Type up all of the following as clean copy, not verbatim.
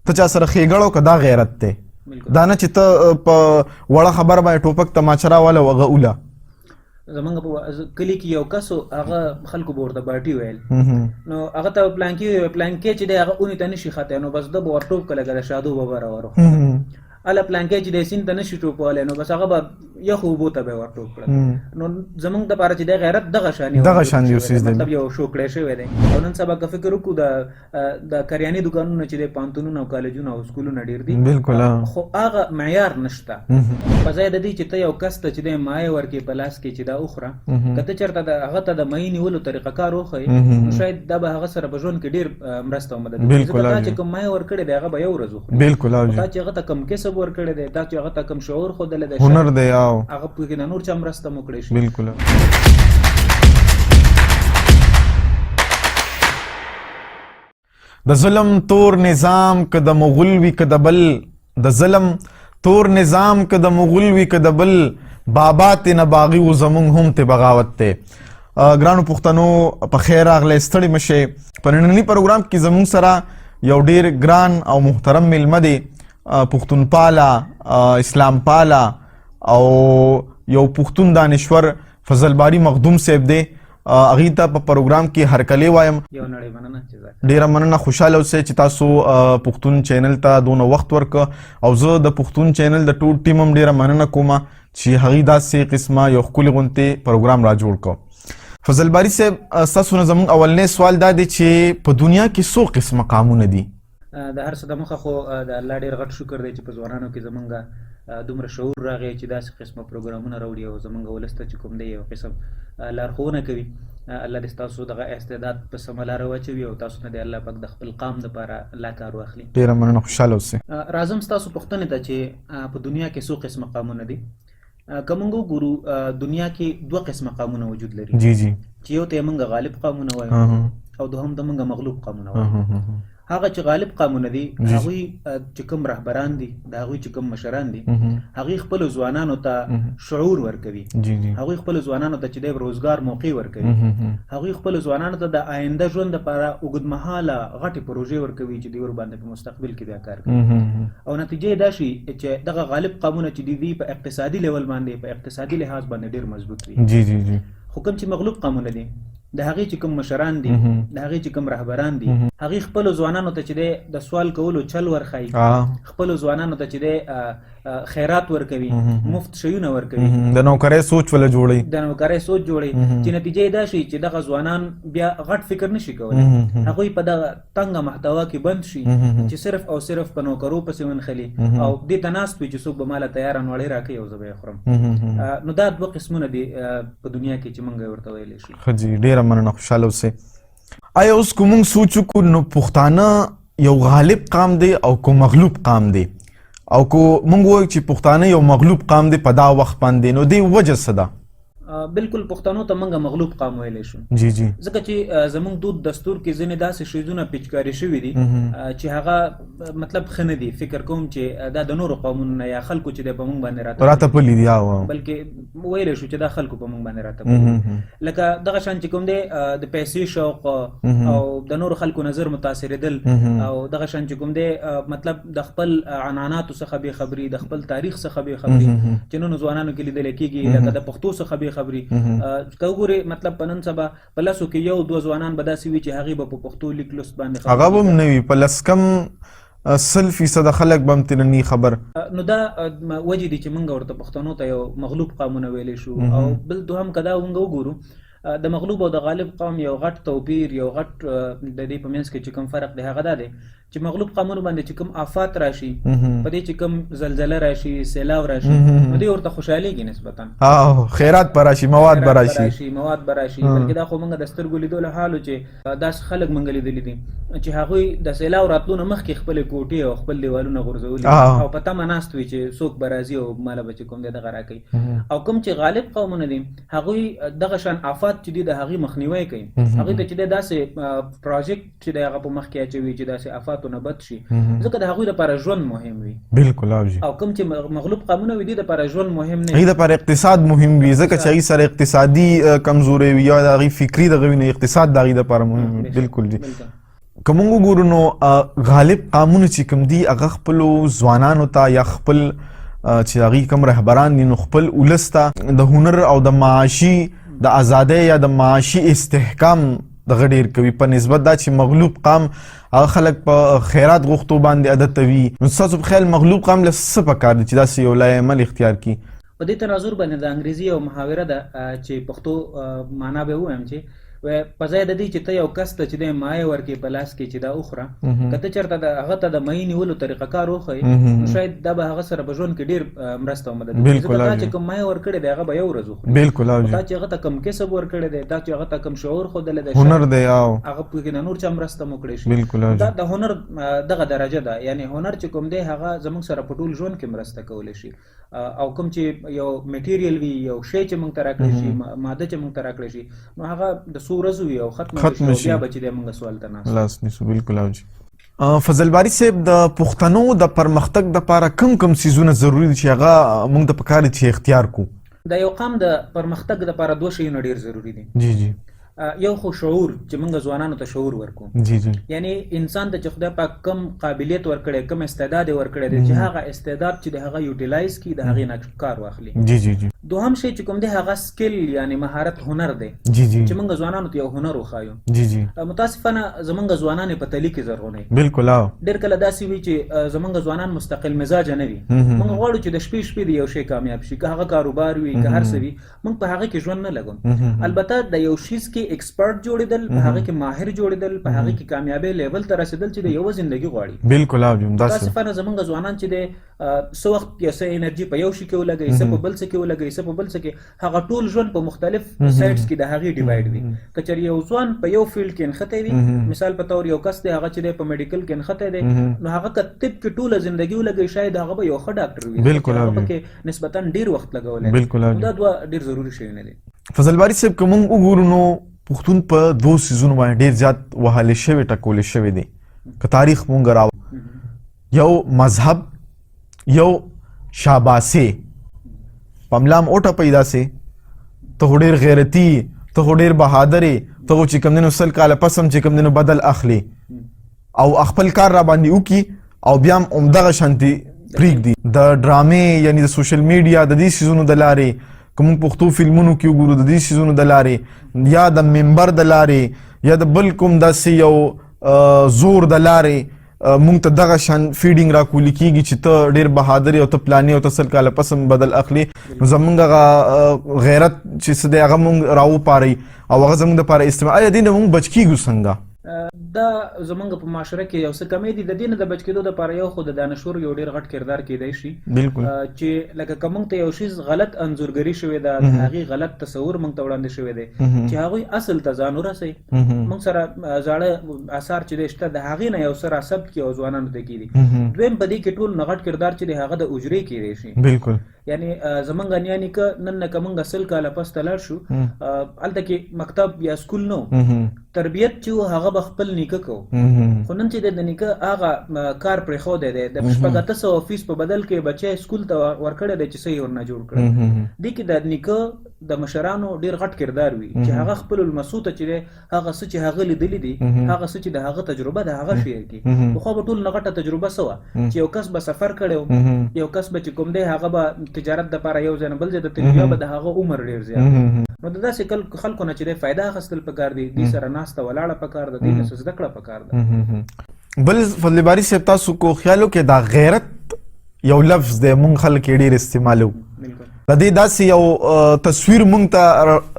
ته چا سره ښېګړه وکړه دا غیرت دی. دا نه چې ته په وړه خبره باندې ټوپک تماچه راواله او هغه اوله. زمونږ په کلي کې یو کس هغه خلکو به ورته باټي ویل، نو هغه ته پلانکې چې دی هغه اونې ته نشي ختی، نو بس ده به ورټوپ کړه لکه د شادو بابا راوروخته هله پلانکې چې دی سیند ته نشي ټوپولی، نو بس هغه به یخو اوبو ته به یې ورټوپ کړه. نو زمونږ دپاره چې دی غیرت دغه شان یو مطلب یو شو کړی شوی دی. او نن سبا که فکر وکړو د کریاني دوکانونه چې دی پوهنتونونه او کالجونه او سکولونه ډېر دي، بالکل، خو هغه معیار نشته. په ځای د دې چې ته یو کس ته چې دی مایې ورکړې په لاس کې چې دا وخوره، که ته چېرته هغه ته د مایې نیولو طریقه کار وښیې، نو شاید دا به هغه سره په ژوند کې ډېر مرسته او مدد وکړي. ځکه تا چې کوم مایې ورکړی دی هغه به یو ورځ وخوري، بالکل، تا چې هغه ته کوم کسب ورکړی دی، تا چې هغه ته کوم شعور ښودلی دی، هنر دی، هغه پکې د نور چا مرسته مو کړی شي. بالکل. د ظلم تور نظام که د مغول وي که د بل، د ظلم تور نظام که د مغول وي که د بل، بابا ته نه باغي و زمونږ هم ته بغاوت دی. ګرانو پښتنو په خیر راغلی، ستړي مشئ. په ننني پروګرام کې زمونږ سره یو ډیر ګران او محترم میلمه دی، پښتونپاله، اسلام پاله او یو پښتون دانشور فضل باری مخدوم صاحب دی. هغې ته په پروګرام کې هرکلی وایم. ډیره مننه، خوشحاله اوسئ چې تاسو پښتون چینل ته دونه وخت ورکړه، او زه د پښتون چینل د ټول ټیم هم ډیره مننه کوم چې هغې داسې قسمه یو ښکلي غوندې پروګرام را جوړ کړه. فضل باری صاحب، ستاسو نه زموږ اولنی سوال دا دی چې په دنیا کې څو قسمه قامونه دي؟ د هر څه د مخه خو د الله ډېر غټ شکر دی چې په ځوانانو کې زمونږ دومره شعور راغی چې داسې قسمه پروګرامونه راوړي او زمونږ ولس ته چې کوم دی یو قسم لارښوونه کوي. الله دې ستاسو دغه استعداد په سمه لاره واچوي او تاسو نه دې الله پاک د خپل قام دپاره لا کار واخلي. ډېره مننه، خوشحاله اوسئ. راځم ستاسو پوښتنې ته چې په دنیا کې څو قسمه قامونه دي. که موږ وګورو دنیا کې دوه قسمه قامونه وجود لري، چې یو ته یې موږ غالب قامونه وایو او دوهم ته موږ مغلوب قامونه وایو. هغه چې غالب قامونه دي هغوی چې کوم رهبران دي، د هغوی چې کوم مشران دي، هغوی خپلو ځوانانو ته شعور ورکوي، هغوی خپلو ځوانانو ته چې دی روزګار موقع ورکوي، هغوی خپلو ځوانانو ته د آینده ژوند دپاره اوږدمهاله غټې پروژې ورکوي چې دوی ورباندې په مستقبل کې بیا کار کوي. او نتیجه یې دا شي چې دغه غالب قامونه چې دي په اقتصادي لیول باندې، په اقتصادي لحاظ باندې ډېر مضبوط وي. خو کوم چې مغلوب قامونه دي، د هغې چې کوم مشران دي، د هغې چې کوم رهبران دي، هغې خپلو ځوانانو ته چې دی د سوال کولو چل ورښایي، خپلو ځوانانو ته چې دی خیرات ورکوي، مفت شیونه ورکوي، د نوکرۍ سوچ وله جوړوي، د نوکرۍ سوچ جوړوي، چې نتیجه یې دا شي چې دغه ځوانان بیا غټ فکر نشي کولی، هغوی په دغه تنګه محتوا کې بند شي چې صرف او صرف په نوکرو پسې ونښلي او دې ته ناست وي چې څوک به ماله تیاره نوړۍ راکوي او زه به یې خورم. نو دا دوه قسمونه دي په دنیا کې چې موږ یې ورته ویلی شو. ښه جي، ډېره مننه، خوشحاله اوسئ. آیا اوس که موږ سوچ وکړو نو پښتانه یو غالب قام دی او که مغلوب قام دی، او که موږ ووایو چې پښتانه یو مغلوب قام دی په دا وخت باندې، نو دې وجه څه ده؟ بالکل پښتنو ته موږ مغلوب قام ویلی شو، ځکه چې زموږ دود دستور کې ځینې داسې شیزونه پیچکاري شوي دي چې هغه مطلب ښه نه دي. فکر کوم چې دا د نورو قومونو نه یا خلکو چې دی په موږ باندې راتپلي دي، بلکې ویلی شو چې دا خلکو په موږ باندې راتپلي، لکه دغه شان چې کوم دی د پیسې شوق او د نورو خلکو نظر متاثرېدل، او دغه شان چې کوم دی مطلب د خپل عنعناتو څخه بې خبري، د خپل تاریخ څخه بې خبري چې نن ځوانانو کې لیدلی کېږي، لکه د پښتو څخه بې خبري. که وګورې مطلب په نن سبا په لسو کې یو دوه ځوانان به داسې وي چې هغې به په پښتو لیک لوست باندې هغه به هم نه وي، په لس کم 100% خلک به هم ترې نه خبر. نو دا وجې دي چې موږ ورته پښتنو ته یو مغلوب قامونه ویلی شو. او بل دوهم که دا موږ وګورو د مغلوب او د غالب قوم یو غټ توپیر، یو غټ د دې په منځ کې چې کوم فرق دی هغه دا دی چې مغلوب قومونو باندې چې کوم آفات راشي، په دې چې کوم زلزله راشي، سیلاب راشي، نو دوی ورته خوشحالېږي نسبتا، خیرات به راشي، مواد به راشي، بلکې دا خو موږ د سترګو لیدلو حال و چې داسې خلک موږ لیدلي دي چې هغوی د سیلاب راتلو نه مخکې خپلې کوټې او خپل دیوالونه غورځولي او په تمه ناست وي چې څوک به راځي او ماله به چې کوم دی دغه راکوي. او کوم چې غالب قومونه دي هغوی دغه شان آفات چې دي د هغې مخنیوی کوي، هغوی ته چې دی داسې پروژیکټ چې دی هغه په مخ کې اچوي چې داسې آفات نه بد شي، ځکه د هغوی دپاره ژوند مهم وي. بالکل. او کوم چې مغلوب قومونه وي دي دپاره ژوند مهم نه وي، هغې دپاره اقتصاد مهم وي، ځکه چې هغې سره اقتصادي کمزورۍ وي یا د هغې فکري دغه وي، نه اقتصاد د هغې دپاره مهم وي. بالکل جي. که موږ وګورو نو غالب قامونه چې کوم دي هغه خپلو ځوانانو ته یا خپل چې هغوی کوم رهبران دي نو خپل ولس ته د هنر او د معاشي د ازادۍ یا د معاشي استحکام دغه ډېر کوي په نسبت دا چې مغلوب قام هغه خلک په خیرات غوښتو باندې عادتوي. نو ستاسو په خیال مغلوب قام له څه پکار دی چې داسې یو لای عمل اختیار کړي؟ په دې تناظر باندې د انګریزي یو محاوره ده چې پښتو معنا به ووایم چې په ځای د دې چې ته یو کس ته چې دی مایع ورکړې په لاس کې چې دا وخوره که ته چېرته د هغه ته د مایع نیولو طریقه کار وښیې نو شاید دا به هغه سره په ژوند کې ډېر مرسته او مدد وکړي. ځکه تا چې کوم مایع ورکړی دی هغه به یو ورځ وخوري، بالکل تا چې هغه ته کوم کسب ورکړی دی، تا چې هغه ته کوم شعور ښودلی دی، هنر دی او هغه پکې نه نور چا مرسته مو کړی شي. بالکل دا د هنر دغه درجه ده، یعنی هنر چې کوم دی هغه زموږ سره په ټول ژوند کې مرسته کولی شي. او کوم چې یو میټیریل وي، یو شی چې موږ ته راکړی شي، ماده چې موږ ته راکړی شي، نو هغه د څو ورځو وي او ختم شي، بیا به چې دی موږ سوال ته ناست لاس نیسو. بالکل او جی فضل باری صاحب د پښتنو د پرمختګ دپاره کوم څیزونه ضروري دي چې هغه موږ ته پکار دي چې اختیار کړو؟ د یو قام د پرمختګ دپاره دوه شیونه ډېر ضروري دي. جی جی یو خو شعور چې موږ ځوانانو ته شعور ورکو. جی جی یعنی انسان ته چې خدای پاک کم قابلیت ورکړی، کم استعداد ورکړی دی چې هغه استعداد چې د هغه یوټیلایز کړي، د هغې نه کار واخلي. جی جی جی دوهم شی چې کوم دی هغه سکل یعنی مهارت هنر دی جی جی چې موږ ځوانانو ته یو هنر وښایو. جی جی متاسفانه زموږ ځوانان په تلي کې زرغونی. بالکل او ډېر کله داسې وي چې زموږ ځوانان مستقل مزاجه نه وي. موږ غواړو چې د شپې د یو شی کامیاب شي، که هغه کاروبار وي که هر څه وي، موږ په هغه کې ژوند نه لګو. البته د یو شیز کې ایکسپرټ جوړېدل، په هغه کې ماهر جوړېدل، په هغه کې کامیابی لیول ته رسېدل چې د یو ژندګي غواړي. بالکل او متاسفانه زموږ ځوانان چې دی څه وخت یا څه انرژي په یو شي کې ولګوي، څه په بل څه کې ولګوي، څه په بل څه کې، هغه ټول ژوند په مختلف سایډز کې د هغې ډیوایډ وي. که چېرې یو ځوان په یو فیلډ کې نښتی وي، مثال په طور یو کس دی هغه چې دی په میډیکل کې نښتی دی، نو هغه که طب کې ټوله زندګي ولګوي شاید هغه به یو ښه ډاکټر وي. بالکل هغه پکې نسبتا ډېر وخت لګولی. بالکل دا دوه ډېر ضروري شیونه دي. فضل باری صاحب که موږ وګورو نو پښتون په دوه څیزونو باندې ډېر زیات وهلی شوی ټکولی شوی دی. که تاریخ مونږ راو، یو مذهب، یو شاباسې، په ملا م اوټه پیدا سې، ته خو ډېر غیرتي، ته خو ډېر بهادرې، ته خو چې کوم دی نو 100 کاله پس هم چې کوم دی نو بدل اخلي او خپل کار را باندې وکړي او بیا هم همدغه شانتې پرېږدي. د ډرامې یعنی د سوشل میډیا د دې څیزونو د لارې، که موږ پښتو فلمونو کې وګورو د دې څیزونو د لارې یا د منبر د لارې یا د بل کوم داسې یو زور د لارې مونږ ته دغه شان فیډینګ راکولی کېږي چې ته ډېر بهادر او ته پلانې او ته 100 کاله پس هم بدل اخلي. نو زمونږ هغه غیرت چې څه دی هغه مونږ راوپاروي او هغه زمونږ دپاره استعمال. آیا دې نه مونږ بچ کېږو څنګه؟ دا زمونږ په معاشره کې یو څه کمی دي. د دې نه د بچ کېدو دپاره یو خو د دانشور یو ډېر غټ کردار کیدی شي. بالکل چې لکه که موږ ته یو شیز غلط انځورګري شوې ده، د هغې غلط تصور موږ ته وړاندې شوی دی چې هغوی اصل ته ځان ورسوي. موږ سره زاړه اثار چې دی شته، د هغې نه یو څه راثبت کړي او ځوانانو ته کېږدي. دویم په دې کې ټول نه غټ کردار چې دی هغه د اجرې کیدی شي. بالکل یعنی زمونږ نیا نیکه نن نه که موږ 100 کاله پس ته لاړ شو، هلته کې مکتب یا سکول نه و، تربیت چې هغه به خپل نیکه کو. خو نن چې د نیکه هغه کار پرېښودی دی، د 800 فیس په بدل کې بچی سکول ته ورکړی دی چې څه یې ورنه جوړ کړی. دې کې د نیکه د مشرانو ډېر غټ کردار وي چې هغه خپل المسو ته چې دی هغه څه چې هغه لیدلي دي، هغه څه چې د هغه تجربه ده هغه شیر کړي. پخوا به ټول نه غټه تجربه څه وه چې یو کس به سفر کړی و، یو کس به چې کوم دی هغه به تجارت دپاره یو ځای نه بل ځای ته تللي، بیا به د هغه عمر ډېر زیات. نو د داسې خلکو نه چې دی فایده اخیستل پکار دي، دې سره ناسته ولاړه پکار ده، دې نه څه زده کړه پکار ده. بل فضل باری صاحب تاسو کو خیال وکړئ دا غیرت یو لفظ دی مونږ خلک یې ډېر استعمالوو. د دې داسې یو تصویر مونږ ته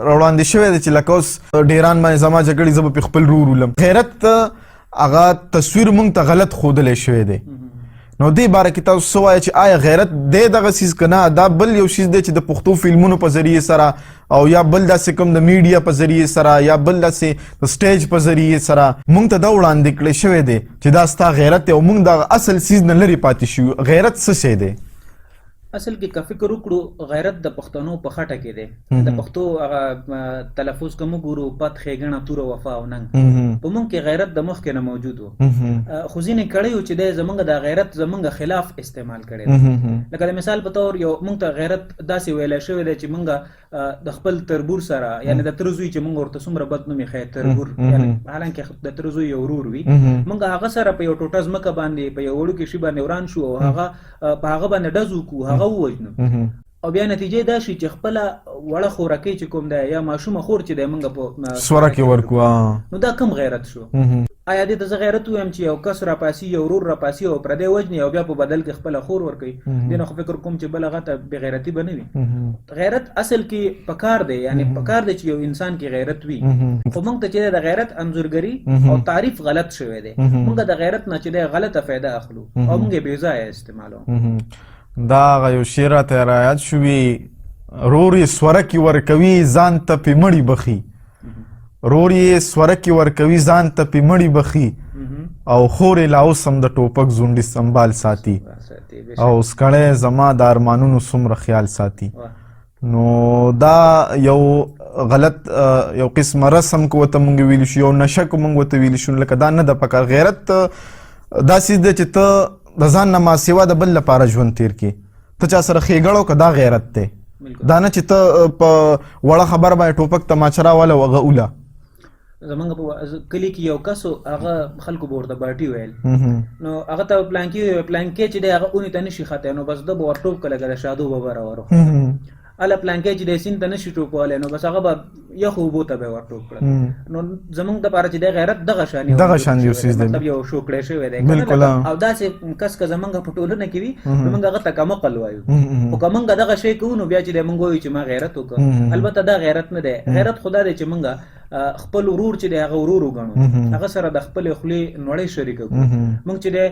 راوړاندې شوی دی چې لکه اوس ډیران باندې زما جګړې زه به پې خپل رور ولم. غیرت هغه تصویر مونږ ته غلط ښودلی شوی دی. نو دې باره کې تاسو څه وایه چې آیا غیرت دی دغه څیز که نه دا بل یو شیز دی چې د پښتو فلمونو په ذریعې سره او یا بل داسې کوم د میډیا په ذریعې سره یا بل داسې د سټیج په ذریعې سره مونږ ته دا وړاندې کړی شوی دی چې دا ستا غیرت دی او مونږ دغه اصل څیز نه لرې پاتې شو؟ غیرت څه شی دی؟ اصل کې که فکر وکړو غیرت د پښتنو په خټه کې دی د پښتو هغه تلفظ کوم ګورو پد ښېګڼه توره وفا او ننګ په موږ کې غیرت د مخکې نه موجود و خو ځینې کړی و چې دی زمونږ د غیرت زمونږ خلاف استعمال کړی دی لکه د مثال په طور یو موږ ته غیرت داسې ویلی شوی دی چې موږ د خپل تربور سره یعنی د تره زوی چې موږ ورته څومره بد نوم یې تربور حالانکه د تره زوی یو ورور وي موږ هغه سره په یو ټوټه ځمکه باندې په یو وړوکي شي باندې وران شو او هغه په هغه باندې ډز وکړو هغه ووژنو او بیا نتیجه دا شي چې خپله وړه خوراکۍ چې کوم دی یا ماشومه خور چې دی موږ په سوره کې ورکو نو دا کم غیرت شو آیا دې ته زه غیرت ویم چې یو کس راپاسي یو ورور راپاسي او پردی وژني او بیا په بدل کې خپله خور ورکوي دې نه خو فکر کوم چې بل هغه ته بېغیرتي به نه وي غیرت اصل کې پکار دی یعنی پکار دی چې یو انسان کې غیرت وي خو موږ ته چې د غیرت انځورګري او تعریف غلط شوی دی موږ د غیرت نه چې دی غلطه فایده اخلو او موږ یې بې ځایه استعمالوو دا یو شعر راته رایاد شوي رور یې سورکې ورکوي ځان ته پې مړي بخي رور یې سورکې ورکوي ځان ته پې مړي بخي او خور یې لا اوس هم د ټوپک زونډي سنبال ساتي او سکړی زما د ارمانونو څومره خیال ساتي نو دا یو غلط یو قسمه رسم کو ورته مونږ ویلی شو یو نشه کو مونږ ورته ویلی شو لکه دا نه د پکار غیرت داسې دی چې ته د ځان نه ما سوا د بل لپاره ژوند تیر کړي ته چا سره ښېګړه وکړه دا غیرت دی دا نه چې ته په وړه خبره باندې ټوپک تماچه راوله او هغه اوله زمونږ په کلي کې یو کس هغه خلکو به ورته باټي ویل نو هغه ته پلانکې چې دی هغه اونې ته نشي ختی نو بس ده به ورټوپ کړه لکه د شادو به به راورو اله پلانکې چې دی سیند ته نشي ټوپولی نو بس هغه به یخو اوبو ته به یې ورټوپ کړه نو زمونږ دپاره چې دی غیرت دغه شان یو څیز دی مطلب یو شوکړی شوی دی او داسې کس که زمونږ په ټولنه کې وي نو موږ هغه ته کمقل وایو خو که موږ دغه شی کوو نو بیا چې دی موږ وایو چې ما غیرت وکړه البته دا غیرت نه دی غیرت خو دا دی چې موږ خپل ورور چې دی هغه ورور وګڼو هغه سره د خپلې خولې نوړۍ شریکه کړو موږ چې دی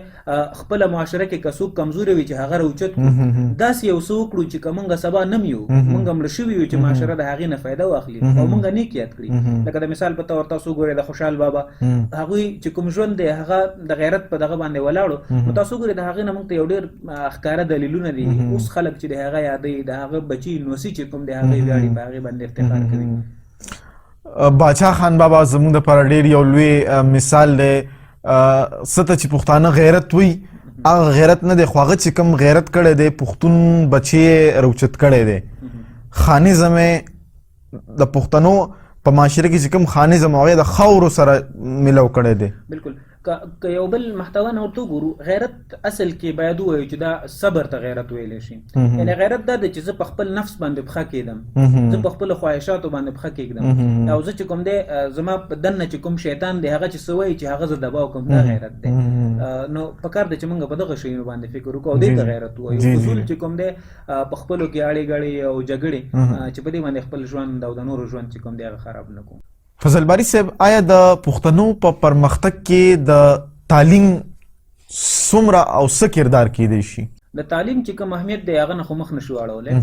خپله معاشره کې که څوک کمزوری وي چې هغه راوچت کړو داسې یو څه وکړو چې که موږ سبا نه یو موږ مړه شوي یو چې معاشره د هغې نه فایده واخلي او موږ نیک یاد کړي لکه د مثال په طور تاسو ګورئ د خوشحال بابا هغوی چې کوم ژوند دی هغه د غیرت په دغه باندې ولاړو نو تاسو ګورئ د هغې نه موږ ته یو ډېر ښکاره دلیلونه دي اوس خلک چې د هغه یادوي د هغه بچي نوسي چې کوم دی هغې ویاړي په هغې باندې افتخار کوي باچا خان بابا زموږ دپاره ډېر یو لوی مثال دی څه ته چې پښتانه غیرت وي هغه غیرت نه دی خو هغه چې کوم غیرت کړی دی پښتون بچی یې راوچت کړی دی خانیزم یې د پښتنو په معاشره کې چې کوم خانیزم هغه د خاورو سره ملو کړی دی بالکل که یو بل محتوا نه ورته وګورو غیرت اصل کې باید ووایو چې دا صبر ته غیرت ویلی شي یعنې غیرت دا دی چې زه په خپل نفس باندې پښه کېږدم زه په خپلو خواهشاتو باندې پښه کېږدم او زه چې کوم دی زما په دننه چې کوم شیطان دی هغه چې څه وایي چې هغه زه دباو کوم دا غیرت دی نو پکار دی چې موږ په دغه شیانو باندې فکر وکړو او دې ته غیرت ووایو اصول چې کوم دی په خپلو کې اړې ګړې او جګړې چې په دې باندې خپل ژوند او د نورو ژوند چې کوم دی هغه خراب نه کړو فضل باری صاحب آیا د پښتنو په پرمختګ کې د تعلیم څومره او څه کردار کیدی شي د تعلیم چې کوم اهمیت دی هغه نه خو مخ نشو اړولی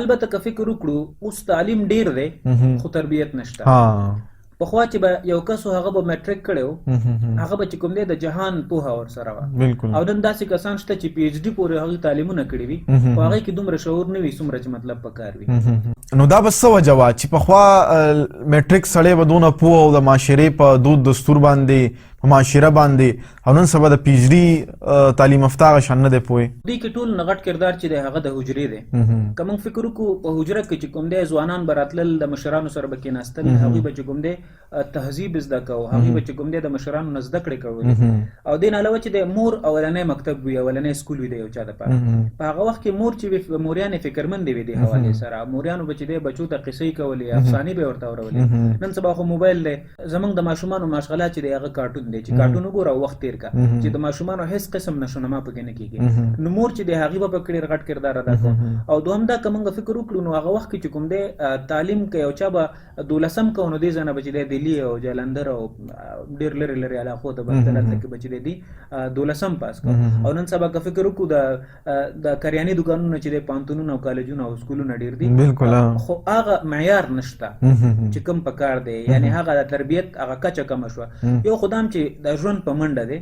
البته که فکر وکړو اوس تعلیم ډیر دی خو تربیت نشته پخوا چې به یو کس هغه به میټریک کړی و هغه به چې کوم دی د جهان پوهه ورسره وه او نن داسې کسان شته چې پی ایچ ډي پورې هغوی تعلیمونه کړي وي خو هغې کې دومره شعور نه وي څومره چې مطلب پکار وي نو دا به څه وجه وه چې پخوا میټریک سړی به دونه پوه او د معاشرې په دود دستور باندې په معاشره باندې او نن سبا د پی ایچ ډي تعلیم یافته هغه شان نه دی پوهې دوی کې ټول نه غټ کردار چې دی هغه د حجرې دی که موږ فکر وکړو په حجره کې چې کوم دی ځوانان به راتلل د مشرانو سره به کېناستل هغوی به چې کوم دی تهذیب زده کوو هغوی به چې کوم دی د مشرانو نه زده کړې کولې او دې نه علاوه چې د مور اولنی مکتب وي اولنی سکول وي د یو چا دپاره په هغه وخت کې مور چې وي موريانې فکرمندې وي دې حوالې سره موريانو به چې دی بچو ته قصې کولې افسانې به ورته اورولې نن سبا خو موبایل دی زموږ د ماشومانو ماشغله چې دی هغه کارټون دی چې کارټون وګوره او وخت تېر کا چې د ماشومانو هېڅ قسم نشونما پکې نه کېږي نو مور چې دی هغې به پکې ډېر غټ کردار ادا کړو او دوهم دا که موږ فکر وکړو نو هغه وخت کې چې کوم دی تعلیم که یو چا به 12 کوو نو دې ځای نه به چې دی دلي او جلندر او ډېر لرې لرې علاقو ته به دلته کې به چې دی 12 پاس کړو او نن سبا که فکر وکړو د کریاني دوکانونه چې دی پوهنتونونه او کالجونه او سکولونه ډېر دي خو هغه معیار نشته چې کوم پکار دی، یعنی هغه د تربیت هغه کچه کمه شوه. یو خدام چې د ژوند په منډه دی،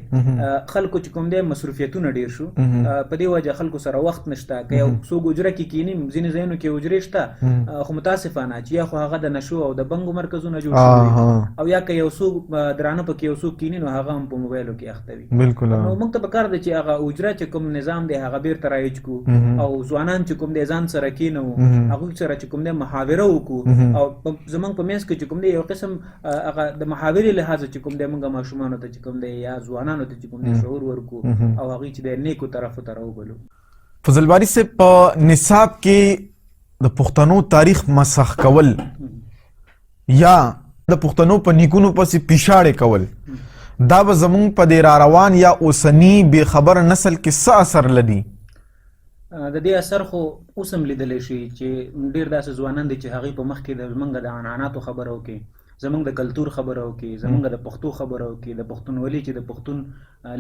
خلکو چې کوم دی مصروفیتونه ډیر شو، په دې وجه خلکو سره وخت نشته. که یو څوک حجره کې کینی، ځینې ځایونو کې حجرې شته، خو متاسفانه چې یا خو هغه د نشو او د بنګو مرکزونه جوړ شوي، او یا که یو څوک درانه پکې یو څوک کینی نو هغه هم په موبایلو کې اخته وي. بالکل. نو موږ ته پکار دی چې هغه حجره چې کوم نظام دی هغه بیرته رایج کو، او ځوانان چې کوم دی ځان سره کینو، هغوی سره چې کوم دی محاوره وکړو، او زمونږ په منځ کې چې کوم دی یو قسم هغه د محاورې لحاظه چې کوم دی موږ ماشومانو ته چې کوم دی یا ځوانانو ته چې کوم دی شعور ورکو، او هغوی چې دی نیکو طرفو ته راوبلو. فضل باری صاحب، په نصاب کې د پښتنو تاریخ مسخ کول یا د پښتنو په نیکونو پسې پیشاړې کول، دا به زمونږ په دې را روان یا اوسنی بې خبر نسل کې څه اثر لري؟ د دې اثر خو اوس هم لیدلی شي چې ډېر داسې ځوانان دي چې هغوی په مخ کې د زمونږ د عنعناتو خبره وکړي، زمونږ د کلتور خبره وکړي، زمونږ د پښتو خبره وکړي، د پښتونولي چې د پښتون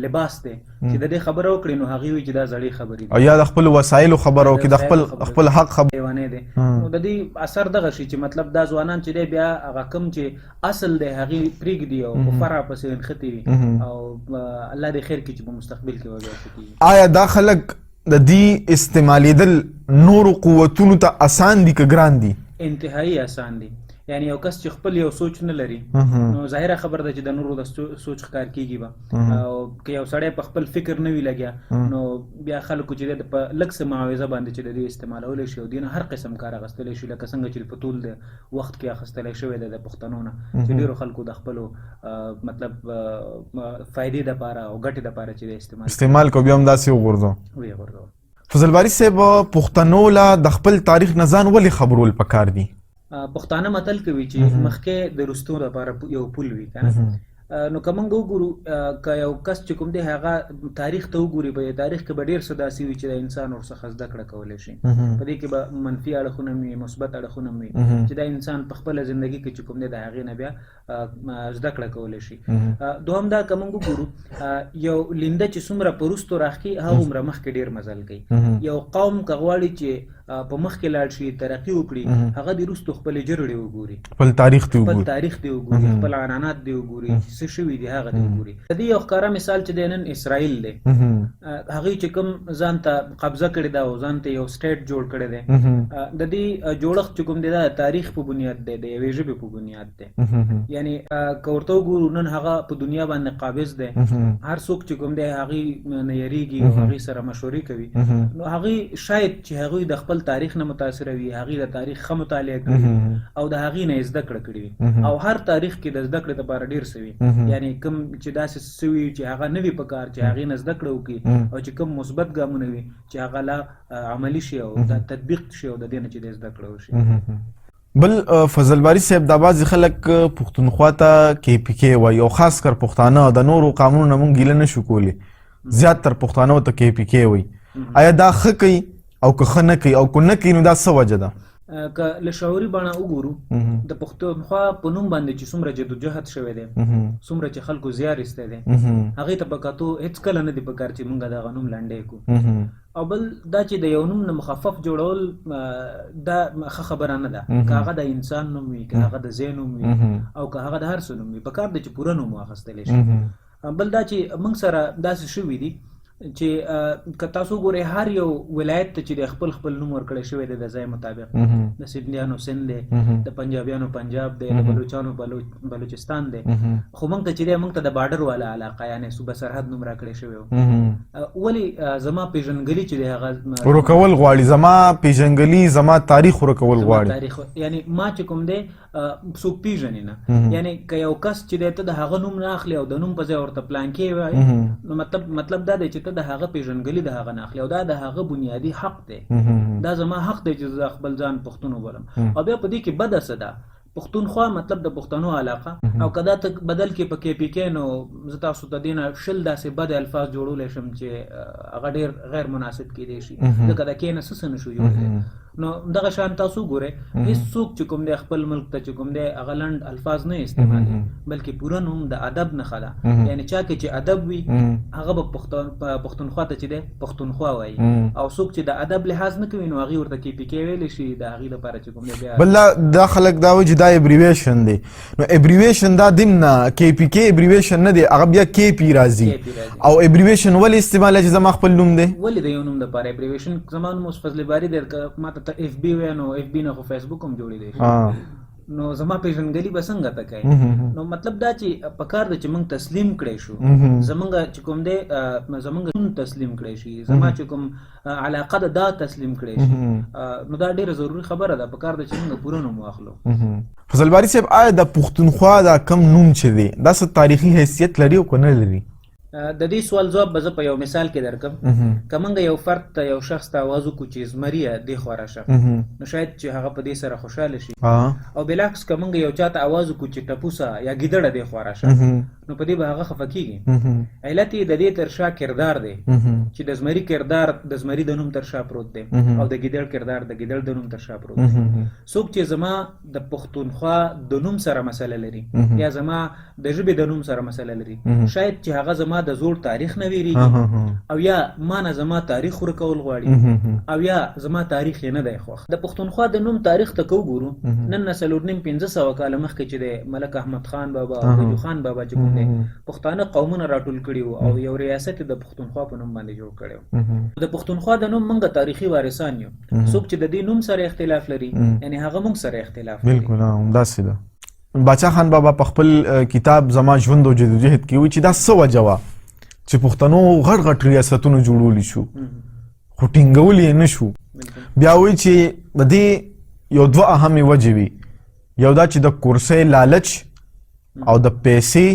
لباس دی چې د دې خبره وکړي، نو هغوی وایي چې دا زړې خبرې دي، او یا د خپل وسایلو خبره وکړي، د خپل حق خبره. لیوانې دی. نو د دې اثر دغه شي چې مطلب دا ځوانان چې دی بیا هغه کوم چې اصل دی هغې پرېږدي او په فرع پسې نښتي وي، او الله دې خیر کړي چې په مستقبل کې به بیا ښه کېږي. آیا دا خلک د دې استعمالیدل نورو قوتونو ته آسان دي که ګران دي؟ انتهایی آسان دي. یعنی یو کس چې خپل یو سوچ نه لري، نو ظاهره خبر ده چې د نورو د سوچ ښکار کېږي به، او که یو سړی په خپل فکر نه وي لګیا، نو بیا خلکو چې دی په لږ څه معاوضه باندې چې د دې استعمالولی شي، او دې نه هر قسم کار اخیستلی شي، لکه څنګه چې په ټول د وخت کې اخیستلی شوی دی د پښتنو نه، چې ډېرو خلکو د خپلو مطلب فایدې دپاره او ګټې دپاره چې دی استعمال کو، بیا هم داسې وغورځو. فضل باری صاحب، پښتنو له د خپل تاریخ نه ځان ولې خبرول پکار دي؟ پښتانه متل کوي چې مخکې د رستو لپاره یو پل وي، کنه. نو که موږ وګورو، که یو کس چې کوم دی هغه تاریخ ته وګوري، په تاریخ کې به ډېر څه داسې وي چې د انسان ورڅخه زده کړه کولی شي، په دې کې به منفي اړخونه وي، مثبت اړخونه وي، چې د انسان په خپله زندګي کې چې کوم دی د هغې نه بیا زده کړه کولی شي. دوهم دا که موږ وګورو، یو لینده چې څومره په وروستو راښکي هغومره مخکې ډېر مزل کوي. یو قوم که غواړي چې په مخکې لاړ شي، ترقي وکړي، هغه د وروستو خپلې جرړې وګوري، خپل تاریخ دې وګوري، خپل عنعنات دې وګوري، څه شوي دي هغه دې وګوري. د دې یو ښکاره مثال چې دی نن اسرائیل دی، هغوی چې کوم ځان ته قبضه کړې ده او ځان ته یو سټیټ جوړ کړی دی، د دې جوړښت چې کوم دی دا د تاریخ په بنیاد دی، د یوې ژبې په بنیاد دی. یعنی که ورته وګورو، نن هغه په دنیا باندې قابض دی، هر څوک چې کوم دی هغوی نه یریږي او هغوی سره مشورې کوي، نو هغوی شاید چې هغوی د خپل تاریخ نه متاثره وي، هغوی د تاریخ ښه مطالعه کړي او د هغوی نه یې زده کړه کړې وي، او هر تاریخ کې د زده کړې دپاره ډېر څه وي، یعنی کوم چې داسې څه وي چې هغه نه وي په کار چې هغې نه زده کړه وکړي، او چې کوم مثبت ګامونه وي چې هغه لا عملي شي او تطبیق شي، او د دې نه چې د زده کړه وشي. بل فضل باری صاحب، دا بعضې خلک پښتونخوا ته KPK وایي، او خاص کر پښتانه، د نورو قامونو نه موږ ګیله نشو کولی، زیاتر پښتانه ته KPK وایي. آیا دا ښه کوي او که ښه نه کوي، او که نه کوي نو دا څه وجه ده؟ که له شعوري بڼه وګورو، د پښتونخوا په نوم باندې چې څومره جدوجهد شوی دی، څومره چې خلکو زیار ایستی دی، هغې ته په کتو هېڅکله نه دي پکار چې موږ دغه نوم لنډی کړو. او بل دا چې د یو نوم نه مخفف جوړول دا ښه خبره نه ده، که هغه د انسان نوم وي، که هغه د ځای نوم وي، او که هغه د هر څه نوم وي، پکار دی چې پوره نوم واخیستلی شي. بل دا چې موږ سره داسې شوي دي چې که تاسو ګورئ، هر یو ولایت ته چې د خپل خپل نوم ورکړی شوی دی د ځای مطابق، د سندیانو سند دی، د پنجابیانو پنجاب دی، د بلوچانو بلوچستان دی، خو موږ ته چې دی موږ ته د بارډر والا علاقه یعنې صوبه سرحد نوم راکړی شوی و. ولې زما پیژنګلي چې دی هغه ورکول غواړي، زما پیژنګلي، زما تاریخ ورکول غواړي، یعنې ما چې کوم دی څوک پیژنې نه، یعنې که یو کس چې دی ته د هغه نوم نه اخلي او د نوم په ځای ورته پلانکې وایي، نو مطلب دا دی چې ته د هغه پیژنګلي د هغه نه اخلي، او دا د هغه بنیادي حق دی، دا زما حق دی چې زه خپل ځان پښتون وبولم. او بیا په دې کې بده څه ده، پښتونخوا مطلب د پښتنو علاقه، او که دا ته بدل کې په KPK، نو زه تاسو ته دې نه 20 داسې بد الفاظ جوړولی شم چې هغه ډېر غیر مناسب کېدی شي، ځکه د کې نه څه نه شو جوړېدی. نو دغه شان تاسو ګورئ هیڅوک چې کوم دی خپل ملک ته چې کوم دی هغه لنډ الفاظ نه استعمالوي بلکې پوره نوم د ادب نښه ده یعنی چا کې چې ادب وي هغه به پښتونخوا ته چې دی پښتونخوا وایي او څوک چې د ادب لحاظ نه کوي نو هغې ورته KPK ویلی شي د هغې لپاره چې کوم دی بیا بل دا خلک دا وایي چې دا ایبریویشن دی نو ایبریویشن دا دیم نه KPK ایبریویشن نه دی هغه بیا KP راځي او ایبریویشن ولې استعمال چې زما خپل نوم دی ولې د یو نوم دپاره ایبریویشن زما نوم اوس فضل باري دی که ما ته FB وایه نو FB نه خو فیسبوک هم جوړېدی شي نو زما پیژندګلي به څنګه ته کوي نو مطلب دا چې پکار ده چې موږ تسلیم کړی شو زمونږ چې کوم دی زمونږ تسلیم کړی شي زما چې کوم علاقه ده دا تسلیم کړی شي نو دا ډېره ضروري خبره ده پکار ده چې موږ پوره نوم واخلو فضل باري صاحب آیا د پښتونخوا دا کم نوم چې دی دا څه تاریخي حیثیت لري او که نه لري د دې سوال جواب به زه په یو مثال کې درکم که موږ یو فرد ته یو شخص ته آواز وکړو چې زمریه دې خوا راشه نو شاید چې هغه په دې سره خوشحاله شي او بالعکس که موږ یو چا ته آواز وکړو چې ټپوسه یا ګیدړه دې خوا راشه نو په دې به هغه خفه کېږي علت یې د دې تر شا کردار دی چې د زمري کردار د زمري د نوم تر شا پروت دی او د ګیدړ کردار د ګیدړ د نوم تر شا پروت دی څوک چې زما د پښتونخوا د نوم سره مسله لري یا زما د ژبې د نوم سره مسله لري شاید چې هغه زما د زوړ تاریخ نه ویریږي او یا ما نه زما تاریخ ورکول غواړي او یا زما تاریخ یې نه دی خوښ د پښتونخوا د نوم تاریخ ته که وګورو نن نه 4.5 کاله مخکې چې د ملک احمد خان بابا او د جو خان بابا چې کوم دی پښتانه قومونه راټول کړي وو او یو ریاست د پښتونخوا په نوم باندې جوړ کړی وو د پښتونخوا د نوم موږ تاریخي وارثان یو څوک چې د دې نوم سره اختلاف لري یعنی هغه موږ سره اختلاف لري بالکل همداسې ده باچا خان بابا په خپل کتاب زما ژوند او جدوجهد کې وایي چې دا څه وجه وه چې پښتنو غټ غټ ریاستونه جوړولی شو خو ټینګول یې نه شو بیا وایي چې د دې یو دوه اهمې وجې وي یو دا چې د کرسۍ لالچ او د پیسې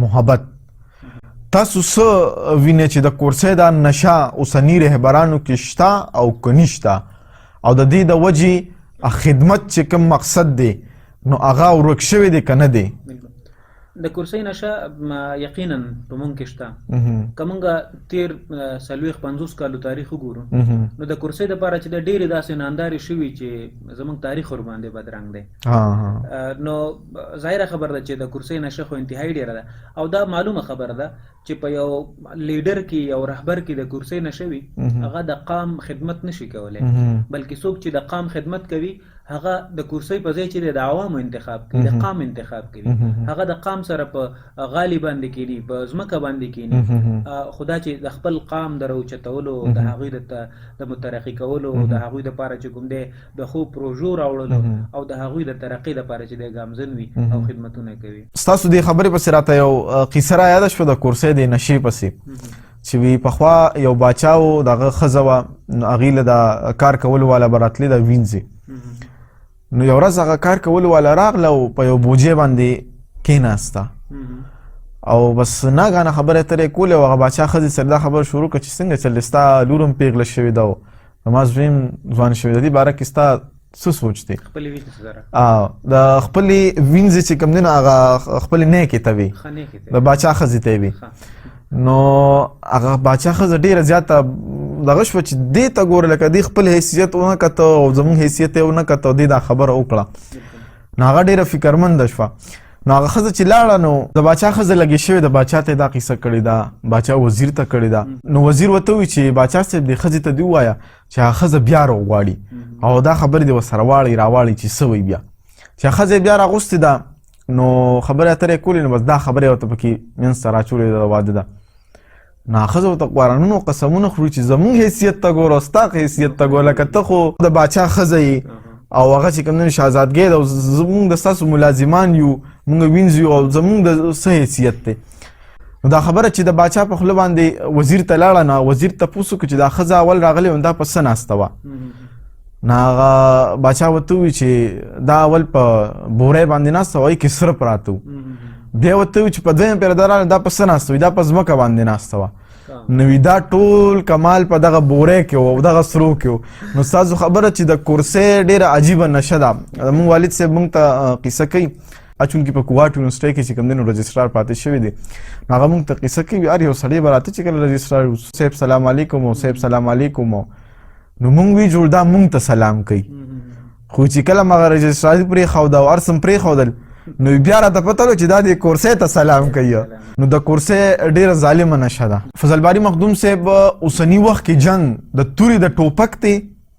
محبت تاسو څه وینئ چې د کرسۍ دا نشه اوسني رهبرانو کې شته او که نشته او د دې د وجې خدمت چې کوم مقصد دی نو هغه ورک شوی دی که نه دی د کرسۍ نشه یقینا په مونږ کې شته که مونږ تیر 40-50 کالو تاریخ وګورو نو د کرسۍ دپاره چې د ډېرې داسې ناندارې شوي چې زموږ تاریخ ورباندې بدرنګ دی نو ظاهره خبر ده چې د کرسۍ نشه خو انتهایی ډېره ده او دا معلومه خبره ده چې په یو لیډر کې یو رهبر کې د کرسۍ نشه وي هغه د قام خدمت نشي کولی بلکې څوک چې د قام خدمت کوي هغه د کرسۍ په ځای چې د عوامو انتخاب کوي د قام انتخاب کوي هغه د قام سره په غالي باندې کینی په ځمکه باندې کینی خدا چې د خپل قام د راوچتولو د هغوی د مترقي کولو د هغوی دپاره چې کوم دی د ښو پروژو راوړلو او د هغوی د ترقۍ دپاره چې دی ګامزن وي او خدمتونه کوي ستاسو دې خبرې پسې راته یو قیصه رایاده شوه د کرسۍ د نشې پسې چې وی پخوا یو باچا و دغه ښځه وه هغې له د کار کولو والا به راتلې د وینځې نو یو ورځ هغه کار کولو والا راغله او په یو بوجۍ باندې کېناسته او بس ناګانه خبرې ترې کولې او هغه باچا ښځې سره دا خبره شروع کړه چې څنګه چل ستا لور هم پیغله شوې ده او زما زوی هم ځوان شوی د دې باره کې ستا څه سوچ دی د خپلې وینځې چې کوم دی نو هغه خپلې نیکې ته وي د باچا ښځې ته وي نو هغه باچا ښځه ډېره زیاته دغه شوه چې دې ته ګوره لکه دې خپل حیثیت ونه کته او زموږ حیثیت یې ونه کته او دې دا خبره وکړه نو هغه ډېره فکرمنده شوه نو هغه ښځه چې لاړه نو د باچا ښځه لګې شوې د باچا ته یې دا قیصه کړې ده باچا وزیر ته کړې ده نو وزیر ورته ووایي چې باچا صاحب دې ښځې ته دې ووایه چې هغه ښځه بیا راوغواړي او دا خبرې دې ورسره واړئ راواړئ چې څه وایي بیا چې هغه ښځه بیا راغوستې ده نو خبرې اترې کولې نو بس دا خبرې ورته پکې منځ ته راچولې ده د واده ده نو هغه ښځه ورته قرانونو قسمونه خوري چې زموږ حیثیت ته ګوره او ستا حیثیت ته ګوره لکه ته خو د باچا ښځه یې او هغه چې کوم دی شهزادګۍ ده او زموږ د ستاسو ملازمان یو موږ وینځو یو او زموږ د څه حیثیت دی نو دا خبره چې د باچا په خوله باندې وزیر ته لاړه نو وزیر تپوس وکړو چې دا ښځه اول راغلې وه دا په څه ناسته وه نو هغه باچا ورته ووایي چې دا اول په بوری باندې ناسته وه هغې کې سره پراته وو بیا ورته ووایي چې په دویم پیره دا راغله دا په څه ناسته وي دا په ځمکه باندې ناسته وه نو دا ټول کمال په دغه بوری کې و او دغه سرو کې و نو ستاسو خبره چې د کرسۍ ډېره عجیبه نشه ده زموږ والد صاحب موږ ته قیصه کوي چونکې په کوواټ یونیورسټۍ کې چې کوم دی نو رجسټرار پاتې شوی دی نو هغه موږ ته قیصه کوي هر یو سړی به راته چې کله رجسټرار صاحب سلام علیکم او صاحب سلام علیکم نو مونږ وی جوړ دا مونږ ته سلام کوي خو چې کله مغه رجسټراسي پرې خو دا ارسم پرې خودل نو بیا راته پته لو چې دا د کورسې ته سلام کوي نو د کورسې ډیره ظالمه نشه ده. فضل باری مخدوم صاحب اوسنی وخت کې جنگ د توري د ټوپک دی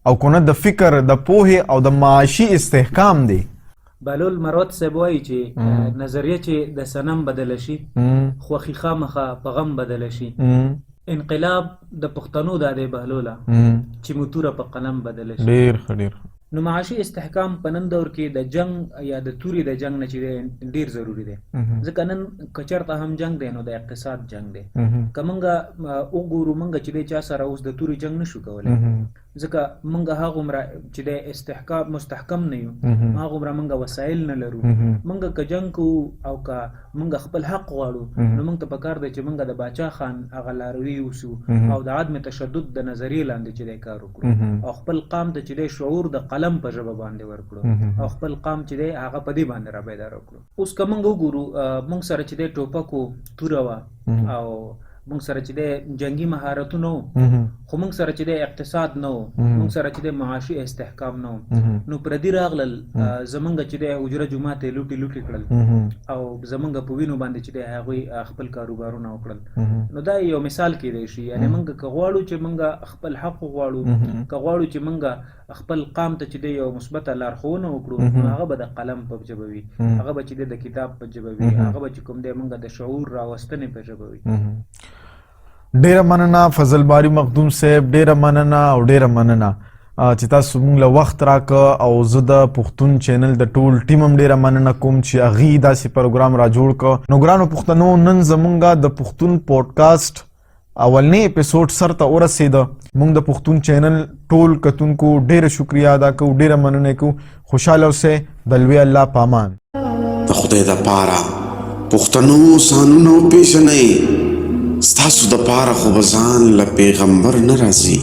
او کنه د فکر د پوهې او د معاشي استحکام دی. بهلول مروت صاحب وایي چې نظریه چې د صنم بدله شي خوښي خامخه په غم بدله شي. انقلاب د پښتنو دا دی بهلوله چې موتوره په قلم بدله شي. ډیر ښه ډیر. نو معاشي استحکام په نن دور کې د جنگ یا د توري د جنگ نه چې ډیر ضروری دی ځکه نن کچرته هم جنگ دی نو د اقتصاد جنگ دی. که موږ وګورو موږ چې د چا سره اوس د توري جنگ نشو کولی ځکه موږ هغومره چې د استحکام مستحکم نه یو هغومره موږ وسایل نه لرو. موږ که جنگ کوو او که موږ خپل حق غواړو نو موږ ته پکار دی چې موږ د باچا خان هغه لاروي اوسو او د عدم تشدد د نظریې لاندې چې دی کار وکړو او خپل قام ته چې دی شعور د قلم په ژبه باندې ورکړو او خپل قام چې دی هغه په دې باندې را بیدار وکړو. اوس که موږ وګورو موږ سره چې دی ټوپک و توره وه او موږ سره چې دی جنگي مهارتونه خو موږ سره چې دی اقتصاد نه و موږ سره چې دی معاشي استحکام نه و نو پردي راغلل زمونږ چې دی حجره جومات یې لوټي لوټي کړل او زمونږ په وینو باندې چې دی هغوی خپل کاروبارونه وکړل. نو دا یو مثال کیدی شي یعنې موږ که غواړو چې موږ خپل حق وغواړو که غواړو چې موږ خپل قام ته چې دی یو مثبته لارښوونه وکړو نو هغه به د قلم په ژبه وي هغه به چې دی د کتاب په ژبه وي هغه به چې کوم دی موږ د شعور راوستنې په ژبه وي. ډیره مننه فضل باری مخدوم صاحب ډیره مننه او ډیره مننه چې تاسو موږ له وخت راکړه او زه د پښتون چینل د ټول ټیم هم ډیره مننه کوم چې هغې داسې پروګرام را جوړ کړه. نو ګرانو پښتنو نن زمونږ د پښتون پوډکاسټ اولنی اپیسوډ سر ته ورسېده. موږ د پښتون چینل ټول کتونکو ډیره شکریه ادا کوو ډیره مننه کوو. خوشحاله اوسئ د لوی الله په امان. د خدای دپاره پښتنو سانونو پیژنئ ستاسو دپاره خو به ځان له پیغمبر نه راځي